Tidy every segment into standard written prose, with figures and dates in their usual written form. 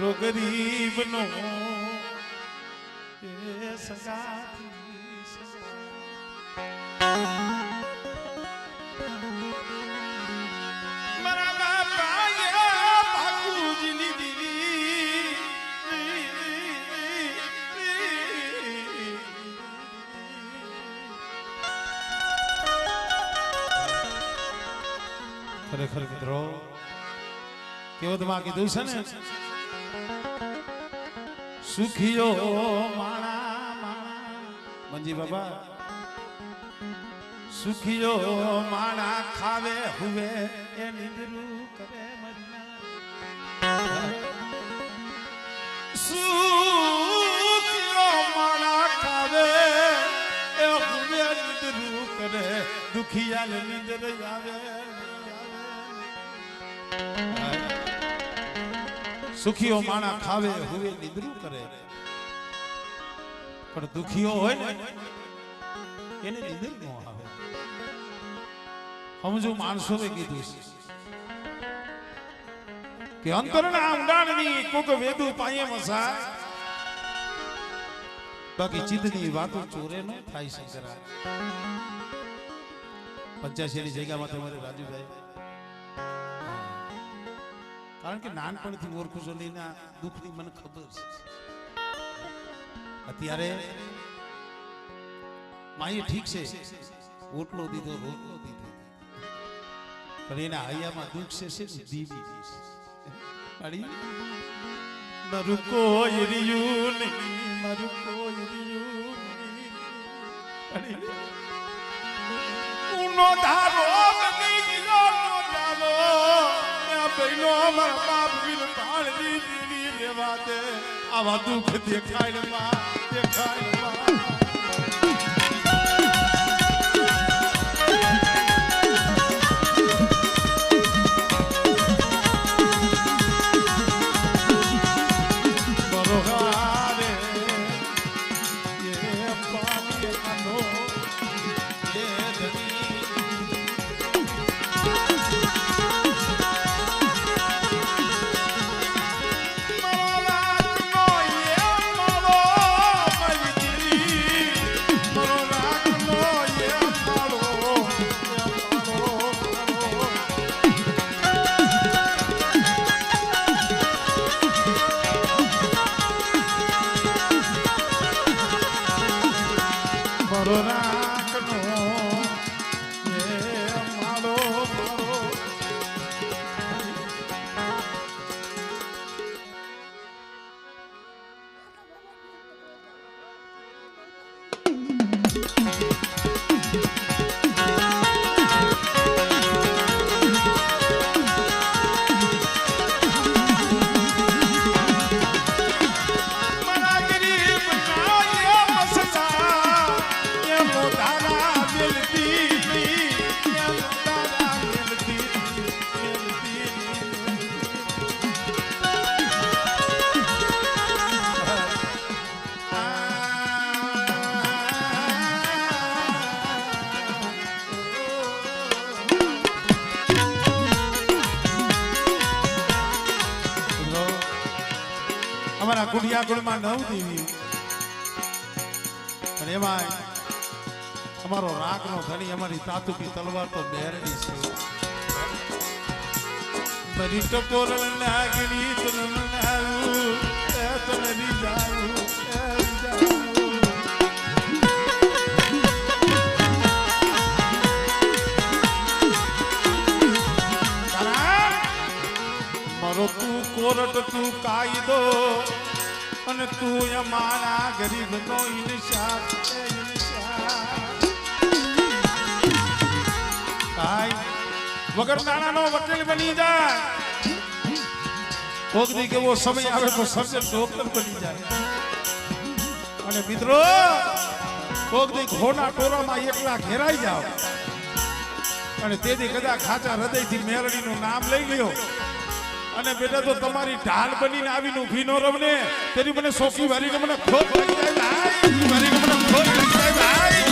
મારો ગરીબ નો એ સગાથી મારા બાપાએ બાપુજીની દીદી ખરેખર મિત્રો કેવો તમા કીધું છે ને સુખિયો માણા માણા મંજી બાબા સુખિયો માણા ખાવે હુવે એ નિંદરું કરે મરના સુખિયો માણા ખાવે એ હુવે નિંદરું કરે દુખિયાને નિંદર આવે સુખીઓ માણા ખાવે હુવે નિદ્રું કરે પણ દુખીઓ હોય ને એને નિદ્ર ન આવે સમજો માણસોએ કીધું કે અંતરના ઊંડાણની કોક વેદુ પાયે મસાય બાકી ચિત્તની વાતો ચોરે ન થાય શંકરા 85 ની જગ્યામાં તમારે રાજુભાઈ કારણ કે નાનપણથી ઓળખું છું લઈને દુઃખની મને ખબર છે અત્યારે માએ ઠીક છે ઓટલો દીધો રોટલો દીધો પણ એના હૈયામાં દુઃખ છે દીદી મારું કોઈ રહ્યું નહીં મારું કોઈ રહ્યું નહીં ઉનો ધારો બની ગયો નો ધારો પહેલો મારા બાપ વિલ પાણી દીદી લેવા દે આવા દુઃખ દેખાય માં દેખાય માં કુડિયા ગુણમાં 9 દેવી અને એમાં અમારો રાગનો ધણી અમારી તાતુકી તલવાર તો બેરડી છે બરી ટકોર લાગણી તન નાવું એ તનરી જાવું મારો તું કોરટ તું કાયદો અને તું અમારા ગરીબ નો ઇન્સાફ વગર નાણાનો વકીલ બની જાય કોક દી કેવો સમય આવે તો સર્જન ડોક્ટર બની જાય અને મિત્રો કોક દી ઘોડા ટોરામાં એકલા ઘેરાઈ જાવ અને તેથી કદાચ ખાચા હૃદયથી મેરડીનું નામ લઈ લ્યો અને બેટા તો તમારી ઢાલ બનીને આવીને ઊભી નો રવને તેની મને સોકી વારીને મને ખોટ લાગી જાય ભાઈ વારીને મને ખોટ લાગી જાય ભાઈ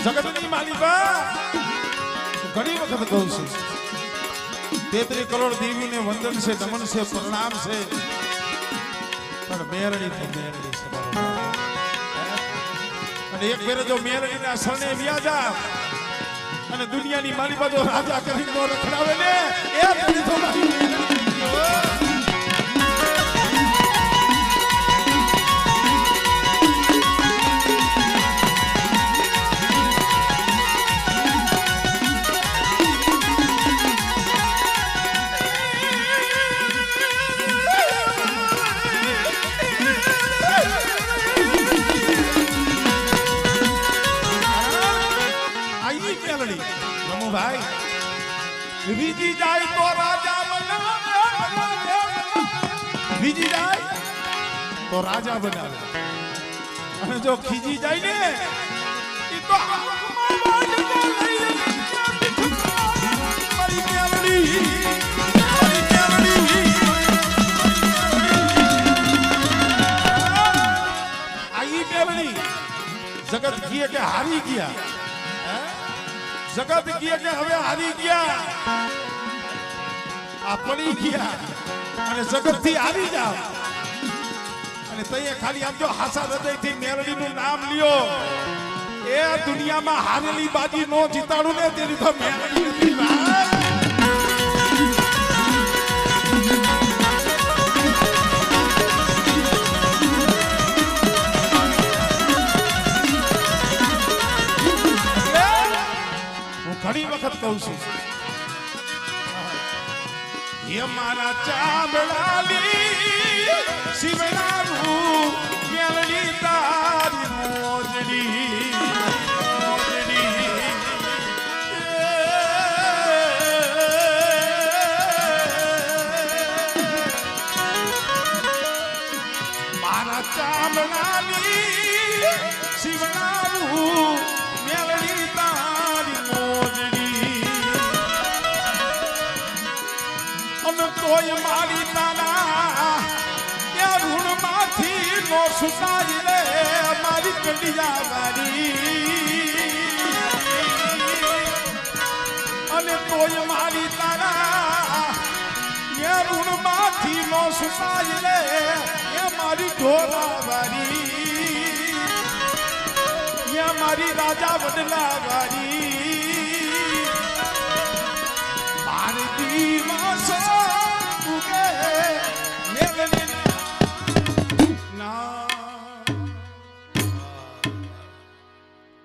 જગતની માલિકા ઘણી વખત કહું છું 33 કરોડ દેવીને વંદન છે નમન છે પ્રણામ છે પણ મેરડી તો મેરડી છે અને એક ફેરે જો મેરડીના શરણે વ્યા જા અને દુનિયાની માલિકા જો રાજા કરીને નો રખડાવે ને એ તેની તો મારી ભાઈ બીજી જાય તો રાજા બનાવે બીજી જાય તો રાજા બનાવે અને જો ખીજી જાય ને એ તો જગત કીએ કે હારી ગયા જગત કીએ કે હવે હારી ગયા આ પડી ગયા અને જગત થી હારી જાવ અને તઈએ ખાલી આમ જો હાસા હૃદયથી મેરડીનું નામ લ્યો એ દુનિયામાં હારેલી બાજી નો જીતાડું ને તેની તો મેરડી નથી ભાઈ ઘણી વખત કહું છું ये मारा चाबड़ाली शिवनारू मेलडी तारी मोजड़ी मारा चाबड़ाली शिवनारू मेलडी तारी मोजड़ी तोय मारी ताना या ऋण माथी नो सुताई रे मारी कंडिया वारी अने तोय मारी ताना या ऋण माथी नो सुताई रे या मारी ढोला वारी या मारी राजा बदला वारी